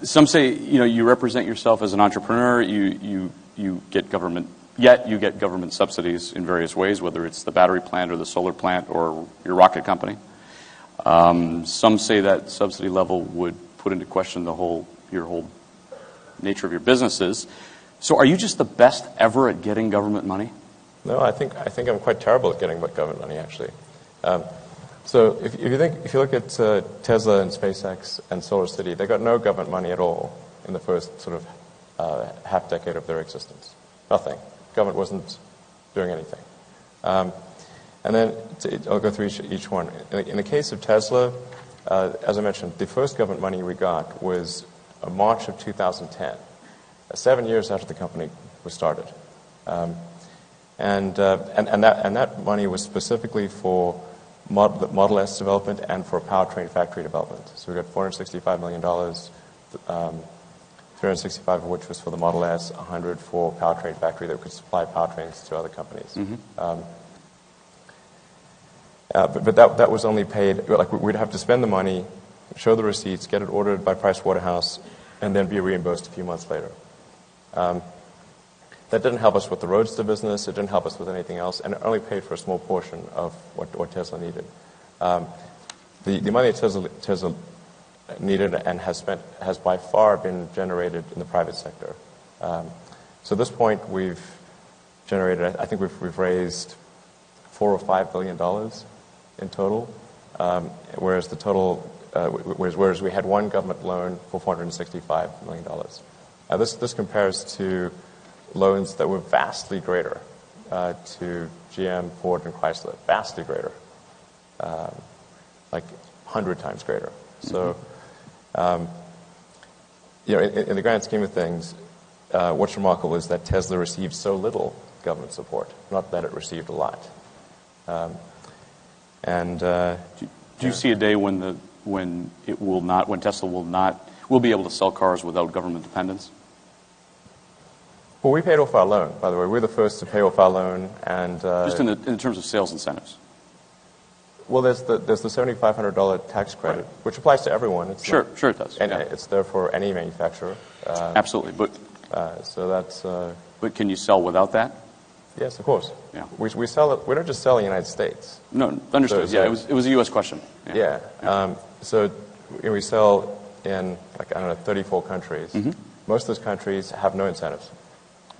Speaker 2: Some say, you represent yourself as an entrepreneur. You get government, yet you get government subsidies in various ways, whether it's the battery plant or the solar plant or your rocket company. Some say that subsidy level would put into question your whole nature of your businesses. So, are you just the best ever at getting government money?
Speaker 1: No, I think I'm quite terrible at getting government money, actually. So if you look at Tesla and SpaceX and SolarCity, they got no government money at all in the first sort of half decade of their existence. Nothing. Government wasn't doing anything. And then I'll go through each one. In the case of Tesla, as I mentioned, the first government money we got was March of 2010, 7 years after the company was started. And that money was specifically for Model S development and for powertrain factory development. So we got $465 million, 365 of which was for the Model S, 100 for powertrain factory that could supply powertrains to other companies. But that was only paid, like, we'd have to spend the money, show the receipts, get it ordered by Price Waterhouse, and then be reimbursed a few months later. That didn't help us with the Roadster business. It didn't help us with anything else, and it only paid for a small portion of what Tesla needed. The money that Tesla needed and has by far been generated in the private sector. So at this point, we've generated, I think we've raised $4 or $5 billion in total, whereas whereas we had one government loan for $465 million. This compares to loans that were vastly greater to GM, Ford, and Chrysler, vastly greater, like 100 times greater. So, in the grand scheme of things, what's remarkable is that Tesla received so little government support, not that it received a lot.
Speaker 2: Do you see a day when Tesla will be able to sell cars without government dependence?
Speaker 1: Well, we paid off our loan, by the way. We're the first to pay off our loan, and
Speaker 2: just in terms of sales incentives.
Speaker 1: Well, there's the $7,500 tax credit, which applies to everyone. It's
Speaker 2: sure it does.
Speaker 1: And it's there for any manufacturer.
Speaker 2: Absolutely, but
Speaker 1: so that's.
Speaker 2: But can you sell without that?
Speaker 1: Yes, of course.
Speaker 2: Yeah.
Speaker 1: We sell it. We don't just sell in the United States.
Speaker 2: No, understood.
Speaker 1: So,
Speaker 2: it was a U.S. question.
Speaker 1: Yeah. So we sell in 34 countries. Most of those countries have no incentives.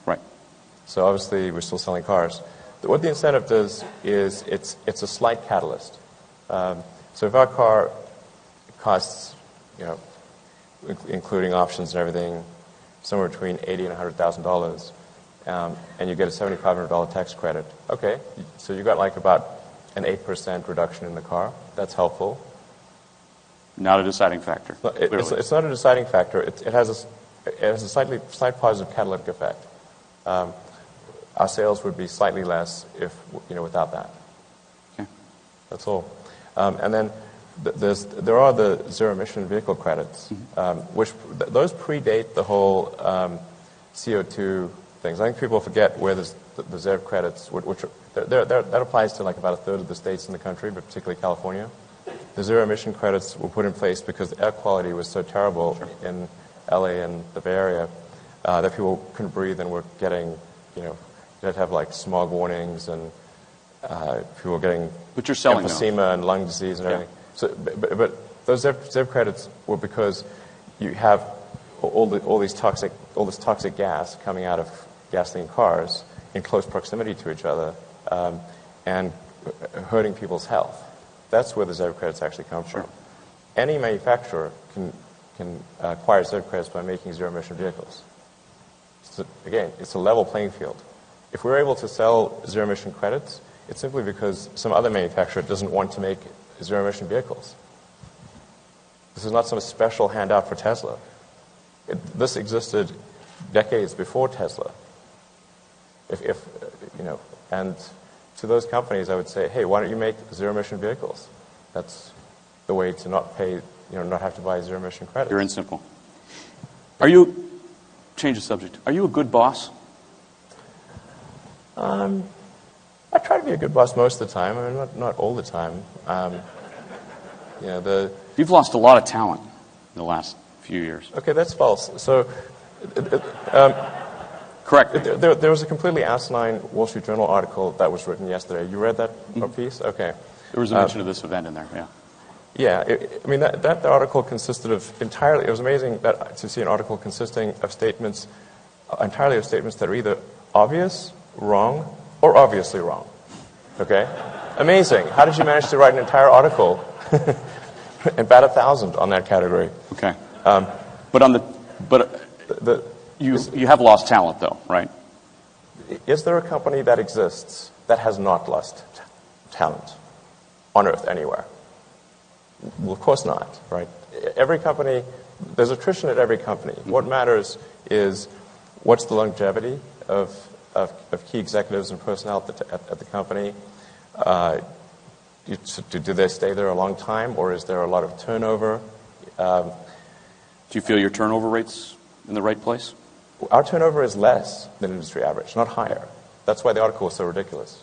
Speaker 2: Right.
Speaker 1: So obviously we're still selling cars. What the incentive does is it's a slight catalyst. So if our car costs, including options and everything, somewhere between $80,000 and $100,000, and you get a $7,500 tax credit, okay, so you got like about an 8% reduction in the car. That's helpful.
Speaker 2: Not a deciding factor.
Speaker 1: It's not a deciding factor. It has a slight positive catalytic effect. Our sales would be slightly less if without that.
Speaker 2: Okay.
Speaker 1: That's all. And then there are the zero emission vehicle credits, which those predate the whole CO2 things. I think people forget where the ZEV credits, which that applies to like about a third of the states in the country, but particularly California. The zero emission credits were put in place because the air quality was so terrible in LA and the Bay Area that people couldn't breathe and were getting, you had to have like smog warnings and people were getting
Speaker 2: but you're selling
Speaker 1: emphysema and lung disease and everything. So, but those ZEV credits were because you have all this toxic gas coming out of gasoline cars in close proximity to each other and hurting people's health. That's where the ZEV credits actually come from. Any manufacturer can acquire ZEV credits by making zero emission vehicles. So again, it's a level playing field. If we're able to sell zero emission credits, it's simply because some other manufacturer doesn't want to make zero emission vehicles. This is not some special handout for Tesla. This existed decades before Tesla. And to those companies, I would say, hey, why don't you make zero emission vehicles? That's the way to not pay not have to buy zero emission credits.
Speaker 2: Pure and simple. Change the subject. Are you a good boss?
Speaker 1: I try to be a good boss most of the time. I mean, not all the time.
Speaker 2: You've lost a lot of talent in the last few years.
Speaker 1: Okay, that's false. So,
Speaker 2: Correct.
Speaker 1: there was a completely asinine Wall Street Journal article that was written yesterday. You read that piece? Okay.
Speaker 2: There was a mention of this event in there, yeah.
Speaker 1: Yeah, that article consisted of entirely, it was amazing to see an article consisting of entirely of statements that are either obvious, wrong, or obviously wrong. Okay? Amazing. How did you manage to write an entire article and bat 1,000 on that category?
Speaker 2: Okay. You have lost talent, though, right?
Speaker 1: Is there a company that exists that has not lost talent on Earth anywhere? Well, of course not, right? Every company, there's attrition at every company. What matters is what's the longevity of key executives and personnel at the company. Do they stay there a long time, or is there a lot of turnover?
Speaker 2: Do you feel your turnover rate's in the right place?
Speaker 1: Our turnover is less than industry average, not higher. That's why the article was so ridiculous.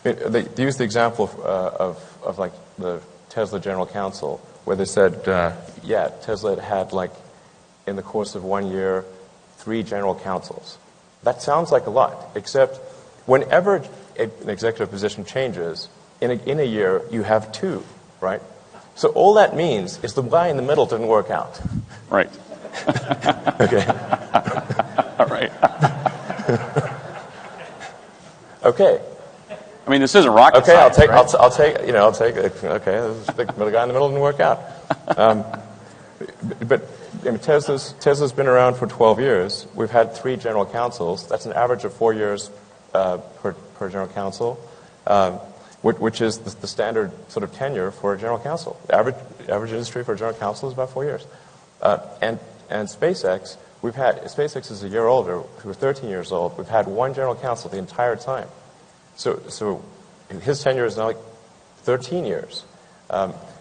Speaker 1: They used the example of like the Tesla general counsel, where they said, Tesla had in the course of 1 year, 3 general counsels. That sounds like a lot, except whenever an executive position changes, in a year, you have 2, right? So all that means is the guy in the middle didn't work out.
Speaker 2: Right.
Speaker 1: Okay.
Speaker 2: All right.
Speaker 1: Okay.
Speaker 2: I mean, this isn't rocket
Speaker 1: okay,
Speaker 2: science,
Speaker 1: Okay,
Speaker 2: right?
Speaker 1: I'll take. Okay, the guy in the middle didn't work out. But Tesla's been around for 12 years. We've had 3 general counsels. That's an average of 4 years per general counsel, which is the standard sort of tenure for a general counsel. The average industry for a general counsel is about 4 years. And SpaceX, SpaceX is a year older. We're 13 years old. We've had 1 general counsel the entire time. So his tenure is now 13 years.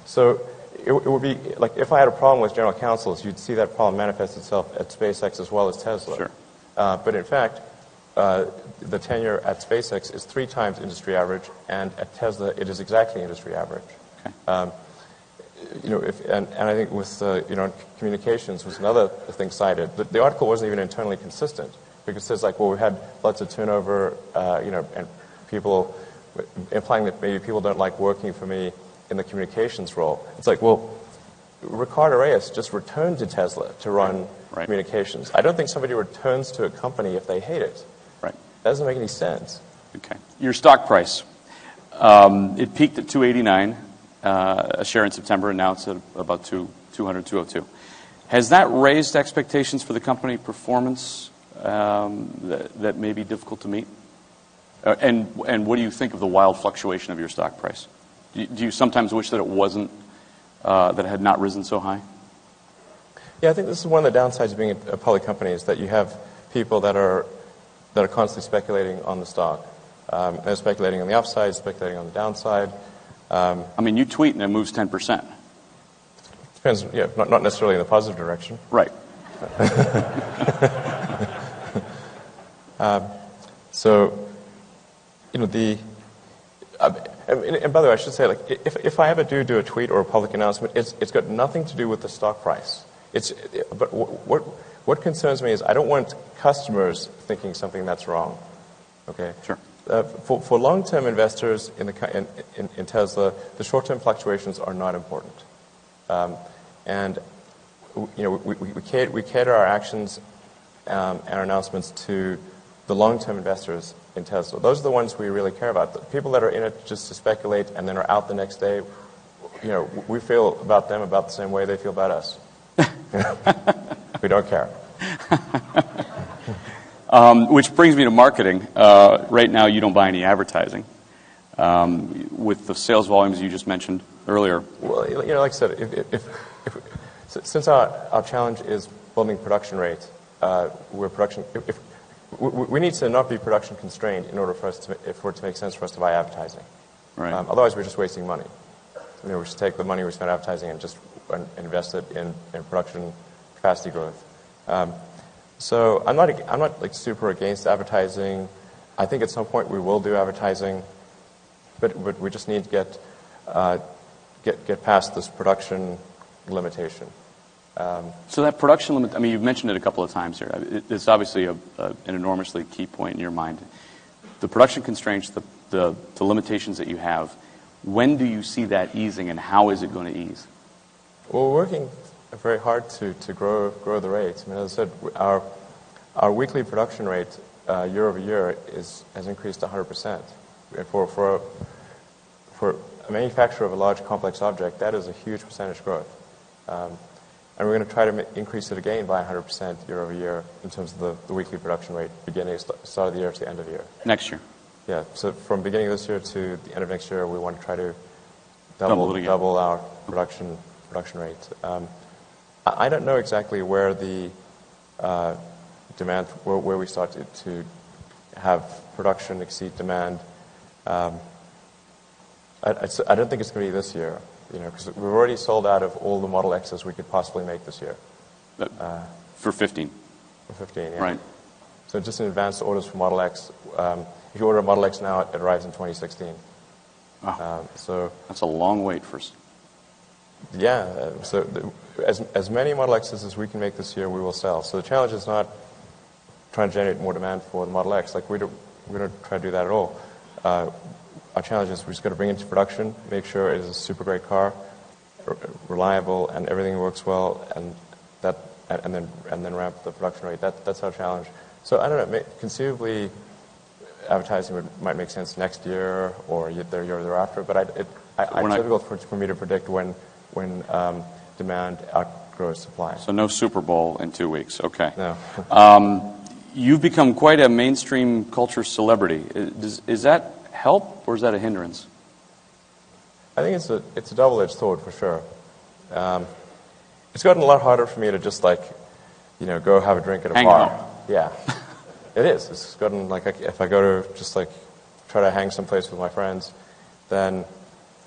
Speaker 1: So it would be like if I had a problem with general counsels, you'd see that problem manifest itself at SpaceX as well as Tesla.
Speaker 2: Sure.
Speaker 1: But in fact, the tenure at SpaceX is 3 times industry average, and at Tesla it is exactly industry average.
Speaker 2: Okay.
Speaker 1: And I think with communications was another thing cited. The article wasn't even internally consistent because it says we've had lots of turnover, and people implying that maybe people don't like working for me in the communications role. It's Ricardo Reyes just returned to Tesla to run communications. I don't think somebody returns to a company if they hate it.
Speaker 2: Right.
Speaker 1: That doesn't make any sense.
Speaker 2: Okay. Your stock price. It peaked at $289 a share in September, and now it's at about $200, $202. Has that raised expectations for the company performance that may be difficult to meet? And what do you think of the wild fluctuation of your stock price? Do you sometimes wish that it wasn't, that it had not risen so high?
Speaker 1: Yeah, I think this is one of the downsides of being a public company is that you have people that are constantly speculating on the stock. They're speculating on the upside, speculating on the downside.
Speaker 2: I mean, you tweet and it moves 10%.
Speaker 1: Depends, not necessarily in the positive direction.
Speaker 2: Right.
Speaker 1: So, and by the way, I should say, if I ever do a tweet or a public announcement, it's got nothing to do with the stock price. But what concerns me is I don't want customers thinking something that's wrong. Okay.
Speaker 2: Sure.
Speaker 1: For long-term investors in Tesla, the short-term fluctuations are not important, and we cater our actions and our announcements to the long-term investors in Tesla. Those are the ones we really care about. The people that are in it just to speculate and then are out the next day, we feel about them about the same way they feel about us. We don't care.
Speaker 2: Which brings me to marketing. Right now, you don't buy any advertising. With the sales volumes you just mentioned earlier.
Speaker 1: Well, like I said, since our challenge is building production rate, we need to not be production constrained in order for it to make sense for us to buy advertising.
Speaker 2: Right.
Speaker 1: Otherwise, we're just wasting money. We should take the money we spend advertising and just invested in production capacity growth. So I'm not like super against advertising. I think at some point we will do advertising, but we just need to get past this production limitation.
Speaker 2: So that production limit, I mean, you've mentioned it a couple of times here. It's obviously an enormously key point in your mind. The production constraints, the limitations that you have, when do you see that easing, and how is it going to ease?
Speaker 1: Well, we're working very hard to grow the rates. I mean, as I said, our weekly production rate year over year has increased 100%. For a manufacturer of a large complex object, that is a huge percentage growth. And we're going to try to increase it again by 100% year over year in terms of the weekly production rate, beginning at the start of the year to the end of the year.
Speaker 2: Next year?
Speaker 1: Yeah. So from beginning of this year to the end of next year, we want to try to double our production rate. I don't know exactly where the demand, where we start to have production exceed demand. I don't think it's going to be this year. Because we've already sold out of all the Model X's we could possibly make this year.
Speaker 2: For 15?
Speaker 1: For 15, yeah.
Speaker 2: Right.
Speaker 1: So just in advance orders for Model X. If you order a Model X now, it arrives in 2016.
Speaker 2: Wow.
Speaker 1: So
Speaker 2: that's a long wait for...
Speaker 1: Yeah. So as many Model X's as we can make this year, we will sell. So the challenge is not trying to generate more demand for the Model X. Like we don't try to do that at all. Our challenge is we just got to bring it into production, make sure it is a super great car, reliable, and everything works well, and then ramp the production rate. That's our challenge. So I don't know. Conceivably, advertising might make sense next year or the year thereafter. But it's difficult for me to predict when demand outgrows supply.
Speaker 2: So no Super Bowl in 2 weeks. Okay.
Speaker 1: No.
Speaker 2: You've become quite a mainstream culture celebrity. Is that help, or is that a hindrance?
Speaker 1: I think it's a double-edged sword for sure. It's gotten a lot harder for me to just go have a drink at a
Speaker 2: Hang
Speaker 1: bar.
Speaker 2: out.
Speaker 1: Yeah, it is. It's gotten if I go to just try to hang someplace with my friends, then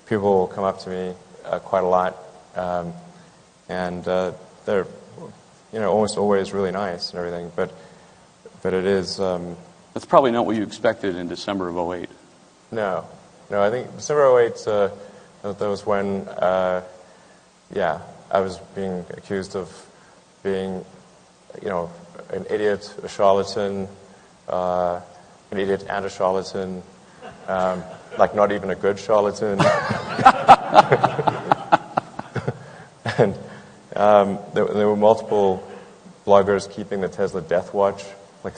Speaker 1: people will come up to me quite a lot, and they're almost always really nice and everything. But it is.
Speaker 2: That's probably not what you expected in December of 2008.
Speaker 1: No, I think December 2008, that was when, I was being accused of being, an idiot, a charlatan, an idiot and a charlatan, not even a good charlatan. And there were multiple bloggers keeping the Tesla death watch, like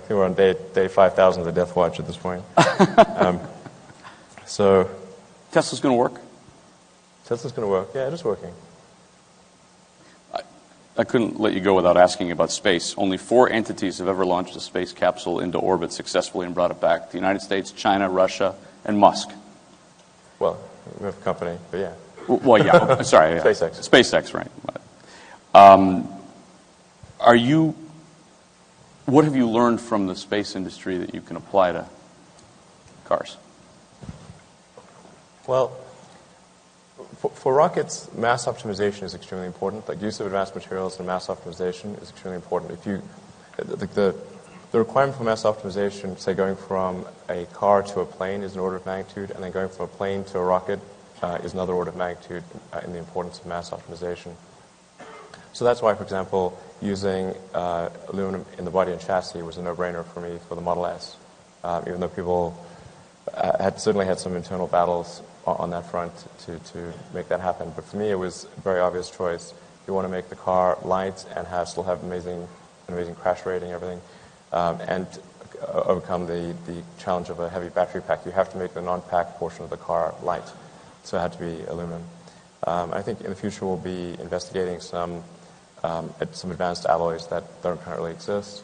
Speaker 1: they were on day 5,000 of the death watch at this point. So
Speaker 2: Tesla's going to work?
Speaker 1: Tesla's going to work. Yeah, it is working.
Speaker 2: I couldn't let you go without asking about space. Only 4 entities have ever launched a space capsule into orbit successfully and brought it back. The United States, China, Russia, and Musk.
Speaker 1: Well, we have a company, but yeah.
Speaker 2: Well, yeah. Sorry.
Speaker 1: SpaceX.
Speaker 2: SpaceX, right. What have you learned from the space industry that you can apply to cars?
Speaker 1: Well, for rockets, mass optimization is extremely important. Like use of advanced materials and mass optimization is extremely important. If you, the requirement for mass optimization, say going from a car to a plane is an order of magnitude, and then going from a plane to a rocket is another order of magnitude in the importance of mass optimization. So that's why, for example, using aluminum in the body and chassis was a no-brainer for me for the Model S, even though people certainly had some internal battles on that front to make that happen. But for me, it was a very obvious choice. You want to make the car light and still have an amazing crash rating and everything, and overcome the challenge of a heavy battery pack. You have to make the non-pack portion of the car light, so it had to be aluminum. I think in the future we'll be investigating some advanced alloys that don't currently exist,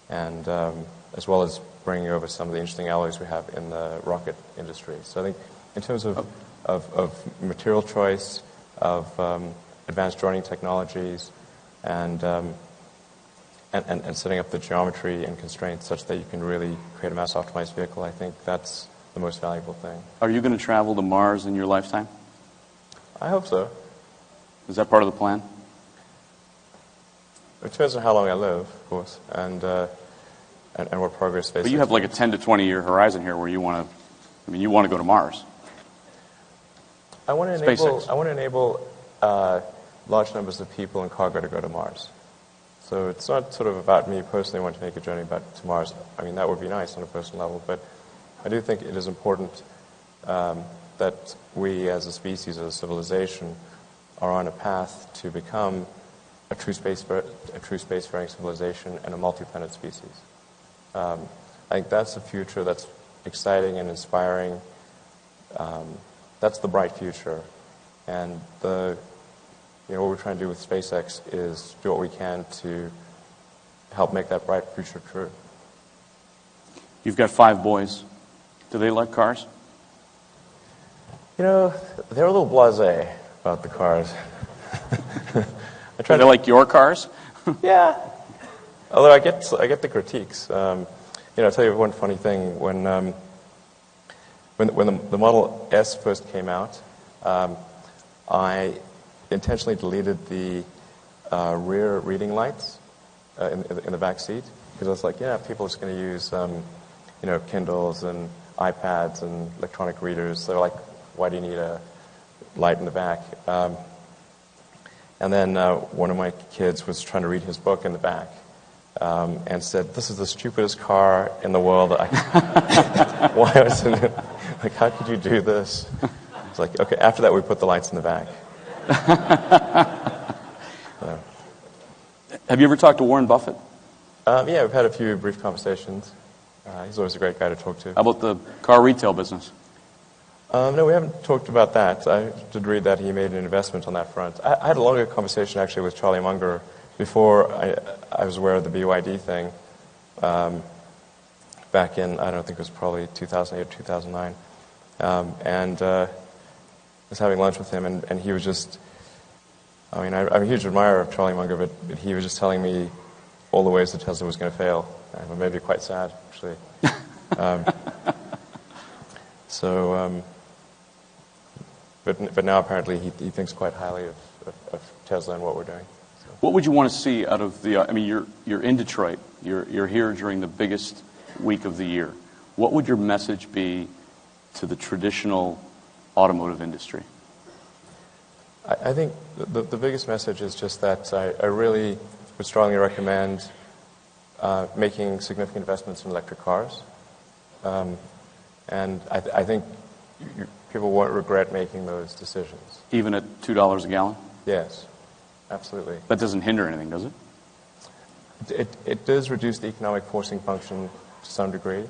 Speaker 1: and as well as bringing over some of the interesting alloys we have in the rocket industry. So I think in terms of material choice, of advanced joining technologies, and setting up the geometry and constraints such that you can really create a mass-optimized vehicle, I think that's the most valuable thing.
Speaker 2: Are you going to travel to Mars in your lifetime?
Speaker 1: I hope so.
Speaker 2: Is that part of the plan?
Speaker 1: It depends on how long I live, of course, and what progress SpaceX.
Speaker 2: But you have like a 10 to 20 year horizon here where you want to, I mean, you want to go to Mars.
Speaker 1: I want to enable large numbers of people and cargo to go to Mars. So it's not sort of about me personally wanting to make a journey to Mars. I mean, that would be nice on a personal level, but I do think it is important that we as a species, as a civilization, are on a path to become a true spacefaring civilization and a multi-planet species. I think that's a future that's exciting and inspiring. That's the bright future, and what we're trying to do with SpaceX is do what we can to help make that bright future true.
Speaker 2: You've got 5 boys. Do they like cars?
Speaker 1: They're a little blasé about the cars.
Speaker 2: Do they like your cars?
Speaker 1: Yeah. Although I get the critiques. I'll tell you one funny thing. When the Model S first came out, I intentionally deleted the rear reading lights in the back seat because I was like, people are just going to use Kindles and iPads and electronic readers. So they're like, why do you need a light in the back? And then one of my kids was trying to read his book in the back and said, "This is the stupidest car in the world." Why was it? Like, how could you do this? It's like, okay. After that, we put the lights in the back.
Speaker 2: Have you ever talked to Warren Buffett?
Speaker 1: Yeah, we've had a few brief conversations. He's always a great guy to talk to.
Speaker 2: How about the car retail business?
Speaker 1: No, we haven't talked about that. I did read that he made an investment on that front. I had a longer conversation actually with Charlie Munger before I was aware of the BYD thing back in, I don't think it was probably 2008 or 2009. And I was having lunch with him, and he was just, I'm a huge admirer of Charlie Munger, but he was just telling me all the ways that Tesla was going to fail. It made me quite sad, actually. But now apparently he thinks quite highly of Tesla and what we're doing. So.
Speaker 2: What would you want to see out of the? I mean, you're in Detroit. You're here during the biggest week of the year. What would your message be to the traditional automotive industry?
Speaker 1: I think the biggest message is just that I really would strongly recommend making significant investments in electric cars. And I think people won't regret making those decisions.
Speaker 2: Even at $2 a gallon?
Speaker 1: Yes, absolutely.
Speaker 2: That doesn't hinder anything, does it?
Speaker 1: It does reduce the economic forcing function to some degree.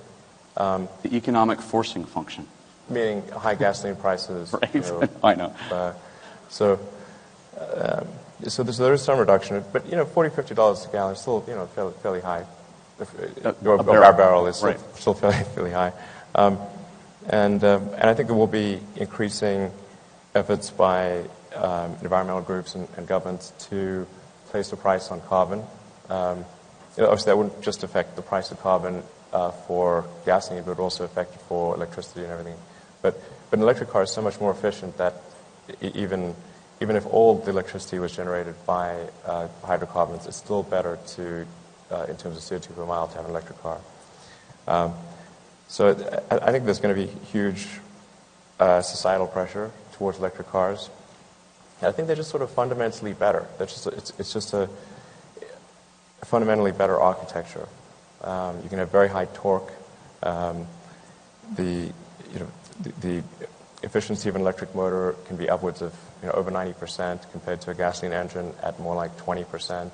Speaker 2: The economic forcing function?
Speaker 1: Meaning high gasoline prices.
Speaker 2: Right, I know.
Speaker 1: So there is some reduction, but $40, $50 a gallon is still fairly high. A barrel is still fairly high. And I think there will be increasing efforts by environmental groups and governments to place a price on carbon. Obviously, that wouldn't just affect the price of carbon for gasoline, but it would also affect it for electricity and everything. But an electric car is so much more efficient that even if all the electricity was generated by hydrocarbons, it's still better to, in terms of CO2 per mile, to have an electric car. So I think there's going to be huge societal pressure towards electric cars. And I think they're just sort of fundamentally better. It's just a fundamentally better architecture. You can have very high torque. The efficiency of an electric motor can be upwards of over 90% compared to a gasoline engine at more like 20%.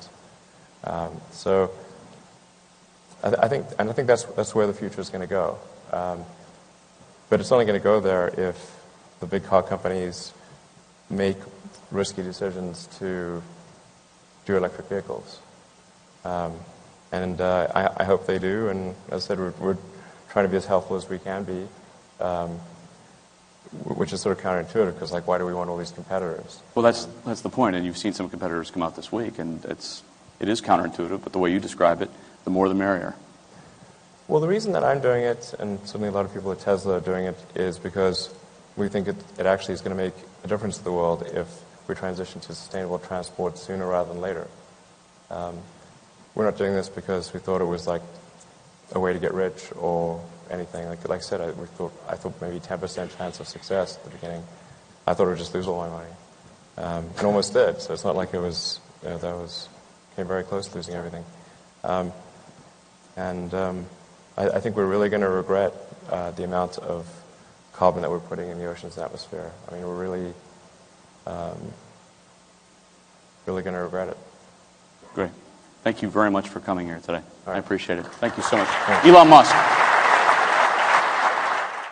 Speaker 1: So I think that's where the future is going to go. But it's only going to go there if the big car companies make risky decisions to do electric vehicles. And I hope they do. And as I said, we're trying to be as helpful as we can be, which is sort of counterintuitive because, why do we want all these competitors?
Speaker 2: Well, that's the point. And you've seen some competitors come out this week, and it is counterintuitive. But the way you describe it, the more the merrier. Well,
Speaker 1: the reason that I'm doing it, and certainly a lot of people at Tesla are doing it, is because we think it actually is going to make a difference to the world if we transition to sustainable transport sooner rather than later. We're not doing this because we thought it was like a way to get rich or anything. Like I said, I thought maybe 10% chance of success at the beginning. I thought I would just lose all my money, and almost did. So it's not like it was came very close to losing everything. I think we're really going to regret the amount of carbon that we're putting in the oceans and atmosphere. I mean, we're really going to regret it.
Speaker 2: Great. Thank you very much for coming here today.
Speaker 1: Right.
Speaker 2: I appreciate it. Thank you so much. Elon Musk.